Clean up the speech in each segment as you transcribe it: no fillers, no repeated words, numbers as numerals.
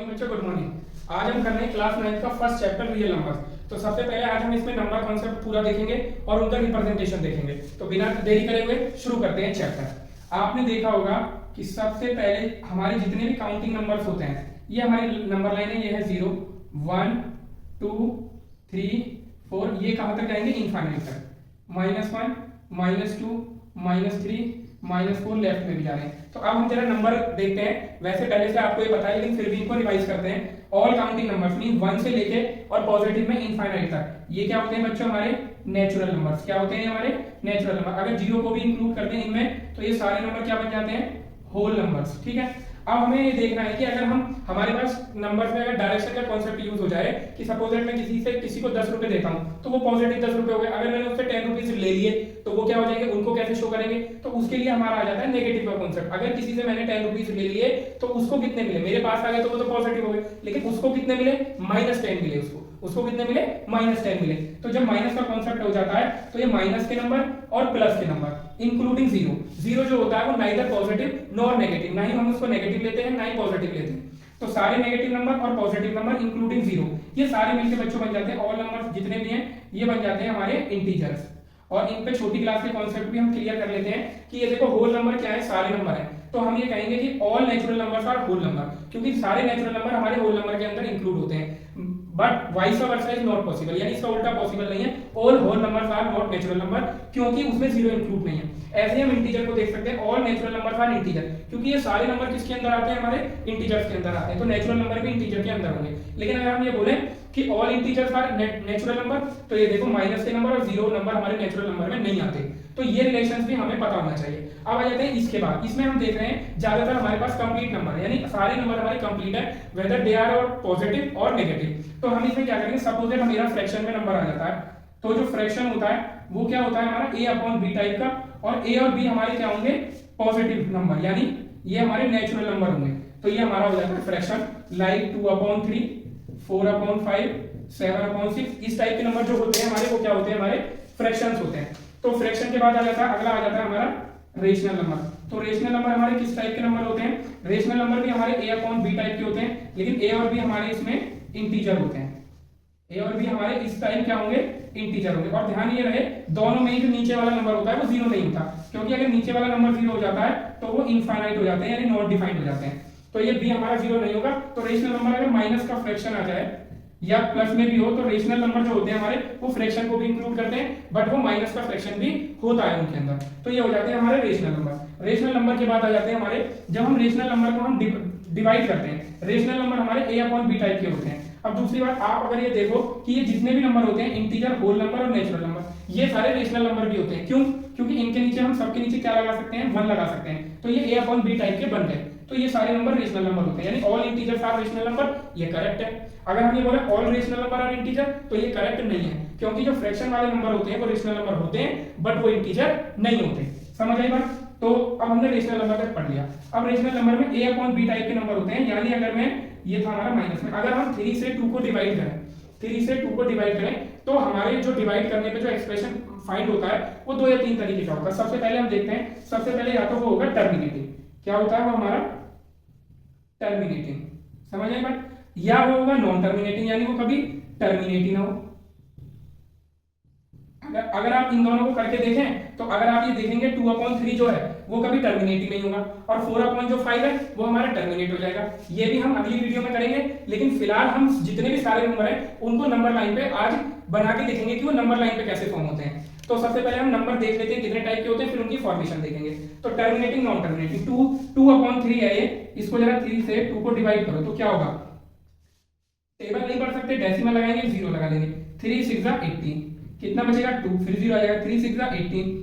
Morning बच्चों, good morning. आज हम कर रहे हैं क्लास 9 का फर्स्ट चैप्टर रियल नंबर्स। तो सबसे पहले आज हम इसमें नंबर कॉन्सेप्ट पूरा देखेंगे और उनका रिप्रेजेंटेशन देखेंगे। तो बिना देरी करे हुए शुरू करते हैं चैप्टर। आपने देखा होगा कि सबसे पहले हमारे जितने भी काउंटिंग नंबर्स होते हैं, ये हमारी नंबर लाइन है, ये है 0 1 2 3 4, ये कहां तक जाएंगे? इनफाइनाइट तक। -1 -2 -3 -4 लेफ्ट में भी जा रहे हैं। तो अब हम जरा नंबर देखते हैं। वैसे पहले से आपको ये पता है, लेकिन फिर भी इनको रिवाइज करते हैं। ऑल काउंटिंग नंबर्स मीन 1 से लेके और पॉजिटिव में इनफाइनाइट तक, ये क्या होते हैं बच्चों? हमारे नेचुरल नंबर्स। क्या होते हैं हमारे? Natural number. अगर 0 को भी इंक्लूड कर दें इनमें, तो ये सारे नंबर क्या बन जाते हैं? Whole numbers. ठीक है। अब हमें ये देखना है कि अगर हम हमारे पास नंबर्स में अगर डायरेक्शन का कॉन्सेप्ट यूज हो जाए कि सपोज दैट मैं किसी को 10 रुपए देता हूं, तो वो पॉजिटिव 10 रुपए हो गए। अगर मैंने उससे 10 रुपीज ले लिए, तो वो क्या हो जाएंगे? उनको कैसे शो करेंगे? तो उसके लिए हमारा आ जाता है नेगेटिव का कॉन्सेप्ट। अगर किसी से मैंने 10 रुपीज ले लिए, तो उसको कितने मिले? मेरे पास आ गए तो वो तो पॉजिटिव हो गए, लेकिन उसको कितने मिले? -10 मिले। उसको कितने मिले? -10 मिले। तो जब माइनस का कॉन्सेप्ट हो जाता है, तो ये माइनस के नंबर और प्लस के नंबर इंक्लूडिंग 0 जो होता है वो नाइदर पॉजिटिव नॉर नेगेटिव, ना ही हम उसको नेगेटिव लेते हैं ना ही पॉजिटिव लेते हैं। तो सारे नेगेटिव नंबर और पॉजिटिव नंबर इंक्लूडिंग 0, ये सारे मिलकर बच्चों बन जाते हैं, ऑल नंबर्स जितने भी हैं ये बन जाते हैं हमारे इंटीजर्स। और इन पे छोटी क्लास के कॉन्सेप्ट भी हम क्लियर कर लेते हैं कि ये देखो होल नंबर क्या है? सारे नंबर हैं। तो हम ये कहेंगे कि all natural numbers are whole number, क्योंकि सारे नेचुरल नंबर हमारे होल नंबर के अंदर इंक्लूड होते हैं। But vice versa is not possible, यानी इसका उल्टा पॉसिबल नहीं है। All whole numbers are not natural number, क्योंकि उसमें 0 इंक्लूड नहीं है। ऐसे ही हम इंटीजर को देख सकते हैं, all natural numbers are integer, क्योंकि ये सारे नंबर किसके अंदर आते हैं? हमारे इंटीजर्स के अंदर आते हैं। तो नेचुरल नंबर भी इंटीजर के अंदर होंगे। लेकिन अगर हम ये बोले कि all integers are natural number, तो ये देखो माइनस के नंबर और 0 नंबर हमारे नेचुरल नंबर में नहीं आते। तो ये रिलेशंस भी हमें पता होना चाहिए। अब आ जाते हैं इसके बाद। इसमें हम देख रहे हैं ज्यादातर हमारे पास कंप्लीट नंबर, यानी सारे नंबर हमारे कंप्लीट है, वेदर दे आर पॉजिटिव और नेगेटिव। तो हम इसमें क्या करेंगे? सपोज दैट मेरा फ्रैक्शन में नंबर आ जाता है, तो जो फ्रैक्शन होता है वो क्या होता है? हमारा a/b टाइप का, और a और b हमारे क्या होंगे? पॉजिटिव नंबर, यानी ये हमारे नेचुरल नंबर होंगे। तो ये हमारा हो जाता है फ्रैक्शन, लाइक 2/3 4/5 7/6। इस टाइप के नंबर जो होते हैं हमारे, वो क्या होते हैं? हमारे फ्रैक्शंस होते हैं। तो फ्रैक्शन के बाद आ जाता है, अगला आ जाता है हमारा रेशनल नंबर। तो रेशनल नंबर हमारे किस टाइप के नंबर होते हैं? रेशनल नंबर भी हमारे a/b टाइप के होते हैं, लेकिन a और b हमारे इसमें इंटीजर होते हैं। a और b हमारे इस टाइप क्या होंगे? इंटीजर होंगे। और ध्यान ये रहे, दोनों में ही जो नीचे वाला नंबर होता है वो 0 नहीं होता, क्योंकि अगर नीचे वाला नंबर 0 हो जाता है तो वो इनफाइनाइट हो जाते हैं, यानी नॉट डिफाइंड हो जाते हैं। तो ये b हमारा 0 नहीं होगा। तो रेशनल नंबर अगर माइनस का फ्रैक्शन आ जाए या प्लस में भी हो, तो रेशनल नंबर जो होते हैं हमारे वो फ्रैक्शन को भी इंक्लूड करते हैं, बट वो माइनस का फ्रैक्शन भी होता है उनके अंदर। तो ये हो जाते हैं हमारे रेशनल नंबर। रेशनल नंबर के बाद आ जाते हैं हमारे, जब हम रेशनल नंबर को हम डिवाइड करते हैं, रेशनल नंबर हमारे a/b टाइप के होते हैं। अब दूसरी बात, आप अगर ये देखो कि ये जितने भी नंबर होते हैं, इंटीजर, होल नंबर और नेचुरल नंबर, ये सारे रेशनल नंबर भी होते हैं। क्यों? क्योंकि इनके नीचे हम सबके नीचे क्या लगा सकते हैं? 1 लगा सकते हैं। तो ये a/b टाइप के बन गए। तो ये सारे नंबर रेशनल नंबर होते हैं, यानी all integers are rational number, ये करेक्ट है। अगर हम ये बोले all rational number are integer, तो ये करेक्ट नहीं है, क्योंकि जो फ्रैक्शन वाले नंबर होते हैं वो रेशनल नंबर होते हैं, बट वो इंटीजर नहीं होते। समझ आई बात? तो अब हमने रेशनल नंबर तक पढ़ लिया। अब रेशनल नंबर में a/b टाइप के नंबर होते हैं, यानी अगर मैं, ये था हमारा माइनस में, अगर हम 3 से 2 को डिवाइड करें, तो हमारे जो डिवाइड करने पे जो एक्सप्रेशन फाइंड होता है वो 2 या 3 तरीके का होता है। सबसे पहले हम देखते हैं, सबसे पहले या तो वो होगा टर्मिनेटिंग। क्या होता है वो हमारा? टर्मिनेटिंग। समझ आई बात? या वो होगा नॉन टर्मिनेटिंग, यानी वो कभी टर्मिनेटिंग ना हो। अगर आप इन दोनों को करके देखें, तो अगर आप ये देखेंगे 2/3 जो है वो कभी टर्मिनेटिंग नहीं होगा, और 4/5 है वो हमारा टर्मिनेट हो जाएगा। ये भी हम अगली वीडियो में करेंगे, लेकिन फिलहाल हम जितने भी सारे नंबर हैं उनको नंबर लाइन पे आज बना के देखेंगे कि वो नंबर लाइन पे कैसे फॉर्म होते हैं। तो सबसे पहले हम नंबर देख लेते हैं कितने टाइप के होते हैं, फिर उनकी फॉर्मेशन देखेंगे। तो टर्मिनेटिंग, नॉन टर्मिनेटिंग, 2/3 है ये, इसको जरा 3 से 2 को डिवाइड करो तो क्या होगा? टेबल नहीं पढ़ सकते, डेसिमल लगाएंगे, 0 लगा देंगे। 3 6 18, कितना बचेगा? 2, फिर 0 आ जाएगा। 3 6 18,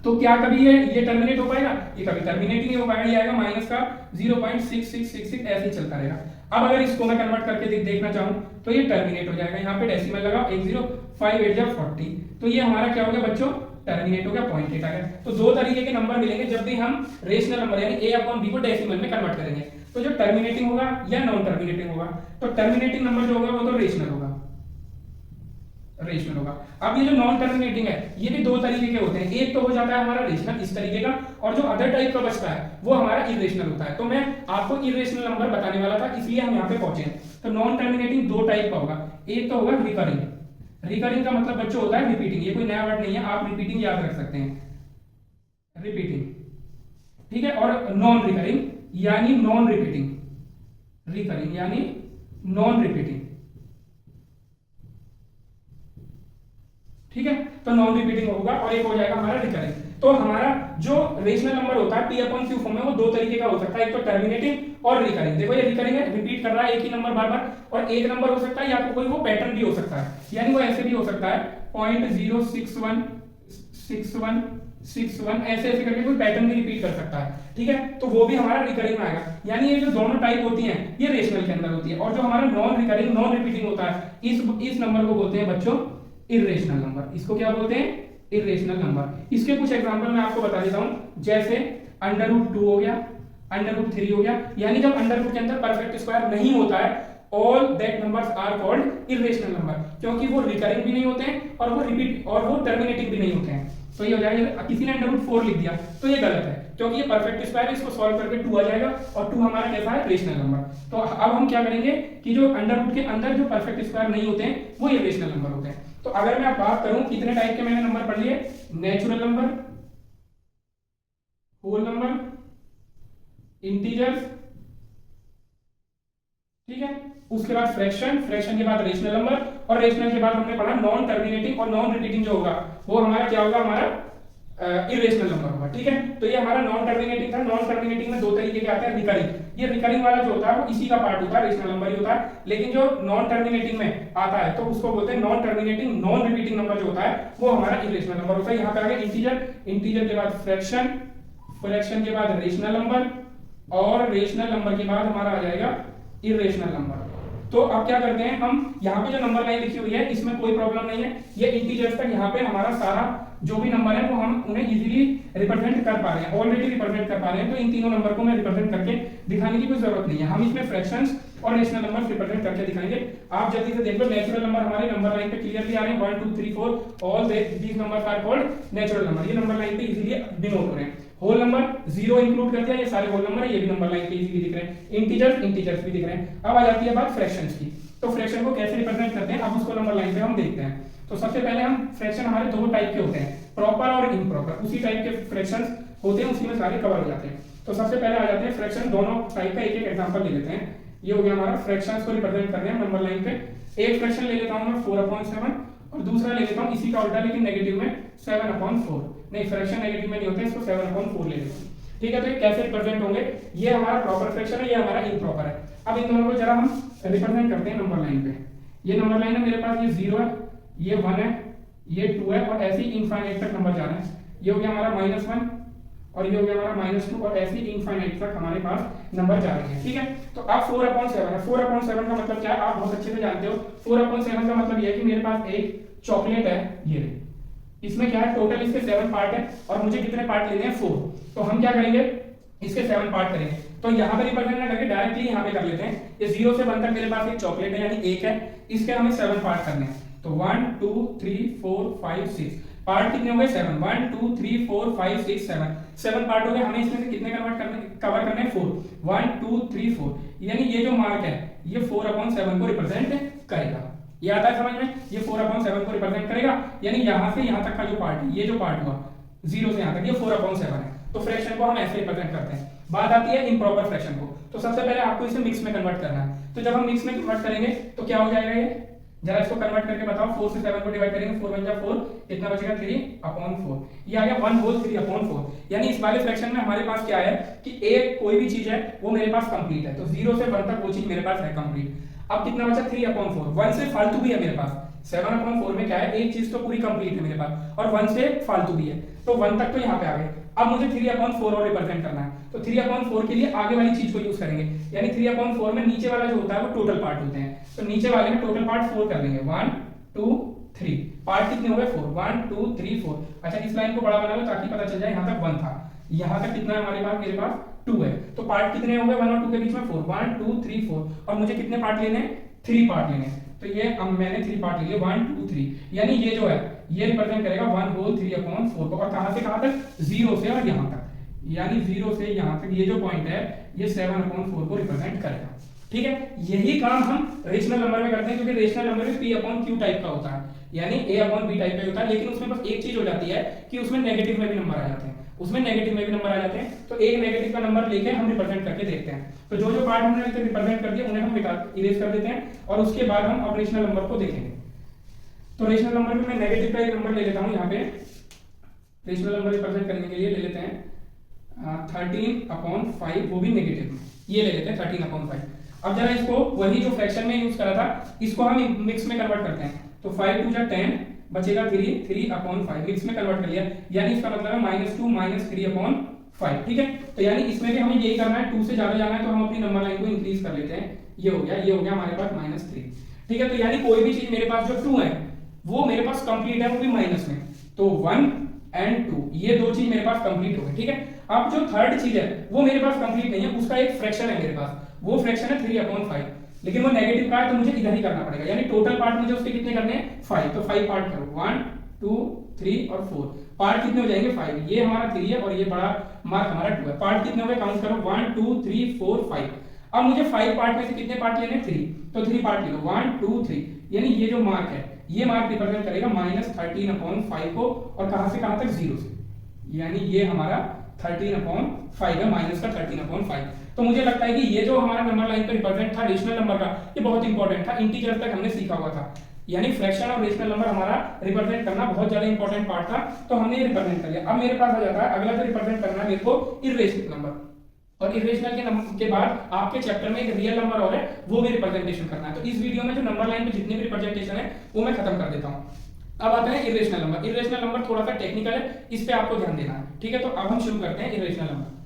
तो क्या कभी ये टर्मिनेट हो पाएगा? ये कभी टर्मिनेट ही नहीं हो पाएगा। ये आएगा माइनस का 0.6666, ऐसे ही चलता रहेगा। अब अगर इसको मैं कन्वर्ट करके देखना चाहूं, तो ये टर्मिनेट हो जाएगा। यहाँ पे डेसिमल लगाओ, 1 0 5 8 40, तो ये हमारा क्या हो गया बच्चों? टर्मिनेट हो गया, 0.8 आ गया। तो 2 तरीके के नंबर मिलेंगे जब भी हम रेशनल नंबर यानी a/b को डेसिमल में कन्वर्ट करेंगे। तो जो टर्मिनेटिंग होगा या नॉन टर्मिनेटिंग होगा, तो टर्मिनेटिंग नंबर जो होगा वो तो रेशनल होगा, रेशनल होगा। अब ये जो नॉन टर्मिनेटिंग है ये भी दो तरीके के होते हैं, एक तो हो जाता है हमारा रेशनल इस तरीके का, और जो अदर टाइप का बचता है वो हमारा इरेशनल होता है। तो मैं आपको इरेशनल नंबर बताने वाला था, इसलिए हम यहाँ पे पहुंचे हैं। तो नॉन टर्मिनेटिंग दो टाइप का होगा, एक तो होगा रिकरिंग। रिकरिंग का मतलब बच्चों होता है रिपीटिंग, ये कोई नया वर्ड नहीं है, आप रिपीटिंग याद रख सकते हैं, रिपीटिंग, ठीक है। और नॉन रिकरिंग यानी नॉन रिपीटिंग, रिकरिंग यानी नॉन रिपीटिंग, ठीक है। तो नॉन रिपीटिंग होगा और एक हो जाएगा हमारा रिकरिंग। तो हमारा जो रेशनल नंबर होता है पी अपॉन क्यू फॉर्म में वो दो तरीके का हो सकता है, एक तो टर्मिनेटिंग और रिकरिंग। देखो ये रिकरिंग है, रिपीट कर रहा है एक ही नंबर बार बार, और एक नंबर हो सकता है या कोई वो पैटर्न भी हो सकता है, यानी वो ऐसे भी हो सकता है 0.061 61 61 ऐसे ऐसे करके कोई पैटर्न भी रिपीट कर सकता है, ठीक है। तो वो भी हमारा रिकरिंग में आएगा। यानी ये जो दोनों टाइप होती हैं ये रेशनल के अंदर होती है, और जो हमारा नॉन रिकरिंग नॉन रिपीटिंग होता है इस नंबर को बोलते हैं बच्चों इरेशनल नंबर। इसको क्या बोलते हैं? Irrational number. इसके कुछ एग्जांपल मैं आपको बता देता हूं, जैसे √2 हो गया, √3 हो गया। यानी जब √ के अंदर परफेक्ट स्क्वायर नहीं होता है, all that numbers are called irrational number, क्योंकि वो रिकरिंग भी नहीं होते हैं और वो रिपीट और वो टर्मिनेटिंग भी नहीं होते हैं। तो ये हो जाएगा, किसी ने √4 लिख दिया तो ये गलत है, क्योंकि ये परफेक्ट स्क्वायर है, इसको सॉल्व करके 2 आ जाएगा, और 2 हमारा कैसा है? Rational number. तो अब हम क्या करेंगे कि जो √ के अंदर जो परफेक्ट स्क्वायर नहीं होते हैं वो ये रेशनल नंबर होते हैं। तो अगर मैं बात करूं कितने टाइप के मैंने नंबर पढ़ लिए, natural number, whole number, integers, ठीक है। उसके बाद फ्रैक्शन, फ्रैक्शन के बाद रेशनल नंबर, और रेशनल के बाद हमने पढ़ा नॉन टर्मिनेटिंग और नॉन रिपीटिंग जो होगा वो हमारा क्या होगा? हमारा इरेशनल नंबर होगा, ठीक है। तो ये हमारा नॉन टर्मिनेटिंग था। नॉन टर्मिनेटिंग में दो तरीके के आते हैं, रिकरिंग, ये रिकरिंग वाला जो होता है वो इसी का पार्ट होता है, रेशनल नंबर ही होता है। लेकिन जो नॉन टर्मिनेटिंग में आता है तो उसको बोलते हैं non terminating non repeating number जो होता है वो हमारा इरेशनल नंबर होता है। यहाँ पे आ गया इंटीजर, इंटीजर के बाद फ्रैक्शन, फ्रैक्शन के बाद रेशनल नंबर, और रेशनल नंबर के बाद हमारा आ जाएगा इरेशनल नंबर। तो अब क्या करते हैं हम, यहाँ पे जो नंबर लाइन लिखी हुई है इसमें कोई प्रॉब्लम नहीं है, ये इंटीजर्स तक यहाँ पे हमारा सारा जो भी नंबर है वो हम उन्हें इजीली रिप्रेजेंट कर पा रहे हैं, ऑलरेडी रिप्रेजेंट कर पा रहे हैं। तो इन तीनों नंबर को मैं रिप्रेजेंट करके दिखाने की कोई जरूरत नहीं है, हम इसमें फ्रैक्शंस और रेशनल नंबर रिप्रेजेंट करके दिखाएंगे। आप जल्दी से देख लो, नेचुरल नंबर हमारे नंबर लाइन पे क्लियरली आ रहे हैं, 1 2 3 4 all these numbers are called natural number, ये नंबर लाइन पे इजीली डिनोट हो रहे हैं। होल नंबर 0 इंक्लूड कर दिया, ये सारे होल नंबर है, ये भी नंबर लाइन पे इजीली दिख रहे हैं। इंटीजर्स, इंटीजर्स भी दिख रहे हैं। अब आ जाती है बात फ्रैक्शंस की, तो फ्रैक्शन को कैसे रिप्रेजेंट करते हैं अब उसको नंबर लाइन पे हम देखते हैं। तो सबसे पहले हम फ्रैक्शन हमारे दो टाइप के होते हैं, प्रॉपर और इम्प्रॉपर, उसी टाइप के फ्रैक्शंस होते हैं, उसी में सारे कवर हो जाते हैं। तो सबसे पहले आ जाते हैं फ्रैक्शन, दोनों टाइप का एक एक एग्जांपल ले लेते हैं। ये हो गया हमारा फ्रैक्शंस को रिप्रेजेंट कर रहे हैं नंबर लाइन पे। एक फ्रैक्शन ले लेता हूं मैं 4/7, और दूसरा ले लेता हूं इसी का उल्टा लेकिन नेगेटिव में 7/4। नहीं, फ्रैक्शन नेगेटिव में नहीं होते, इसको 7/4 ले लेते हैं, ठीक है। तो ये कैसे रिप्रेजेंट होंगे, ये हमारा प्रॉपर फ्रैक्शन है, ये हमारा इम्प्रॉपर है। अब इन दोनों को जरा हम रिप्रेजेंट करते हैं नंबर लाइन पे। ये नंबर लाइन है मेरे पास, ये 0 है, ये 1 है, ये 2 है, और ऐसे ही इनफाइनाइट तक नंबर जा रहे हैं। ये हो गया हमारा -1, और ये हो गया हमारा -2, और ऐसे ही इनफाइनाइट तक हमारे पास नंबर जा रहे हैं, ठीक है। तो अब 4/7 है, 4/7 का मतलब क्या है आप बहुत अच्छे से जानते हो। 4/7 का मतलब ये है कि मेरे पास एक चॉकलेट है, ये इसमें क्या है, टोटल इसके 7 पार्ट है, और मुझे कितने पार्ट लेने हैं? 4। तो हम क्या करेंगे, इसके 7 पार्ट करेंगे। तो यहाँ पे रिप्रेजेंट ना करके डायरेक्टली यहाँ पे कर लेते हैं। ये 0 से 1 तक मेरे पास एक चॉकलेट है, यानी 1 है, इसके हमें 7 पार्ट करने हैं। तो 1 2 3 4 5 6 पार्ट कितने हो गए? 7। 1 2 3 4 5 6 7 पार्ट हो गए। हमें इसमें से कितने कवर करने हैं? 4। 1 2 3 4, यानी ये जो मार्क है ये 4/7 को रिप्रेजेंट करेगा। ये आता है समझ में, ये 4/7 को रिप्रेजेंट करेगा, यानी यहाँ से यहाँ तक का जो पार्ट है, ये जो पार्ट हुआ 0 से यहाँ तक, ये 4/7 है। तो फ्रैक्शन को हम ऐसे रिप्रेजेंट करते हैं। बात आती है इम्प्रॉपर फ्रैक्शन को। तो सबसे पहले आपको इसे मिक्स में कन्वर्ट करना है। तो जब हम मिक्स में कन्वर्ट करेंगे तो क्या हो जाएगा, ये जरा इसको कन्वर्ट करके बताओ। 4 से 7 को डिवाइड करेंगे, 4 × 4 कितना बचेगा? 3/4। ये आ गया 1/3/4। यानी इस वाले फ्रैक्शन में हमारे पास क्या है कि एक कोई भी चीज है वो मेरे पास कंप्लीट है। तो 0 से 1 तक वो चीज मेरे पास है कंप्लीट। अब कितना बचा? 3/4। 1 से फालतू भी है मेरे पास। 7/4 में क्या है, एक चीज तो पूरी कंप्लीट है मेरे पास, और 1 से फालतू भी है। तो 1 तक तो यहाँ पे आ गए। अब मुझे 3/4 और रिप्रेजेंट करना है। तो 3/4 के लिए आगे वाली चीज को यूज करेंगे, यानी 3/4 में नीचे वाला जो होता है वो टोटल पार्ट होते हैं। तो नीचे वाले में टोटल पार्ट 4 कर लेंगे। 1 2 3 पार्ट कितने हो गए? 4। 1 2 3 4। अच्छा, इस लाइन को बड़ा बना लो ताकि पता चल जाए यहाँ तक 1 था, यहाँ तक कितना है हमारे पास? मेरे पास 2 है। तो पार्ट कितने हो गए 1 और 2 के बीच में? 4। 1 2 3 4। और मुझे कितने पार्ट लेने हैं? 3 पार्ट लेने हैं। तो ये अब मैंने 3 पार्ट लिए 1 2 3, यानी ये जो है ये रिप्रेजेंट करेगा 1 होल 3/4 को, और कहां से कहां तक, 0 से और यहां तक, यानी 0 से यहां तक ये जो पॉइंट है ये 7/4 को रिप्रेजेंट करेगा। ठीक है, यही काम हम रेशनल नंबर में करते हैं, क्योंकि रेशनल नंबर में P/Q टाइप का होता है, यानी A/B टाइप का होता है, लेकिन उसमें बस एक चीज हो जाती है कि उसमें नेगेटिव में भी नंबर आ जाते हैं, उसमें नेगेटिव में भी नंबर आ जाते हैं। तो एक नेगेटिव का नंबर लेके हम रिप्रेजेंट करके देखते हैं। तो जो जो पार्ट हमने रिप्रेजेंट कर दिया उन्हें हम इरेज कर देते हैं, और उसके बाद हम अब रेशनल नंबर को देखेंगे। तो रेशनल नंबर में मैं नेगेटिव का एक नंबर ले लेता हूं, यहाँ पे रेशनल नंबर रिप्रेजेंट करने के लिए ले लेते हैं 13/5, वो भी नेगेटिव में, ये ले लेते हैं 13/5। अब जरा इसको वही जो फ्रैक्शन में यूज करा था इसको हम मिक्स में कन्वर्ट करते हैं। तो 5 2 10 बचेगा 3/5, मिक्स में कन्वर्ट कर लिया, यानी इसका मतलब है -2 -3/5। ठीक है, तो यानी इसमें भी हमें यही करना है, 2 से ज्यादा जाना है तो हम अपनी नंबर लाइन को इंक्रीज कर लेते हैं। ये हो गया हमारे पास -3। ठीक है, तो यानी कोई भी चीज मेरे पास जो 2 है वो मेरे पास कंप्लीट है, वो भी माइनस में, तो 1 एंड 2 ये दो चीज मेरे पास कंप्लीट हो गई। ठीक है, अब जो थर्ड चीज है वो मेरे पास कंप्लीट नहीं है, उसका एक फ्रैक्शन है मेरे पास, वो फ्रैक्शन है 3/5, लेकिन वो नेगेटिव का है तो मुझे इधर ही करना पड़ेगा, यानी टोटल पार्ट मुझे उसके कितने करने हैं 5। तो 5 पार्ट करो, 1 2 3 और 4 पार्ट कितने हो जाएंगे 5। ये हमारा 3 है और ये बड़ा मार्क हमारा 2 है। पार्ट कितने हो गए, काउंट करो 1 2 3 4 5। अब मुझे 5 पार्ट में से कितने पार्ट लेने, 3, तो 3 पार्ट ले लो, 1 2 3, यानी ये जो मार्क है ये मार्क रिप्रेजेंट करेगा -13/5 को, और कहां से कहां तक, 0 से, यानी ये हमारा 13/5 है, माइनस का 13/5। तो मुझे लगता है कि ये जो हमारा नंबर लाइन पे रिप्रेजेंट था रेशनल नंबर का, ये बहुत इंपॉर्टेंट था, इंटीजर तक हमने सीखा हुआ था, यानी फ्रैक्शन और रेशनल नंबर हमारा रिप्रेजेंट करना बहुत ज्यादा इंपॉर्टेंट पार्ट था, तो हमने ये रिप्रेजेंट कर लिया। अब मेरे पास आ जाता है अगला जो रिप्रेजेंट करना है मेरे को इर्रेशनल नंबर, और इर्रेशनल के नंबर के बाद आपके चैप्टर में एक रियल नंबर और है, वो भी रिप्रेजेंटेशन करना है। तो इस वीडियो में जो नंबर लाइन पे जितने भी रिप्रेजेंटेशन है वो मैं खत्म कर देता हूं। अब आता है इर्रेशनल नंबर। इर्रेशनल नंबर थोड़ा सा टेक्निकल है, इस पे आपको ध्यान देना है। ठीक है, तो अब हम शुरू करते हैं इर्रेशनल नंबर।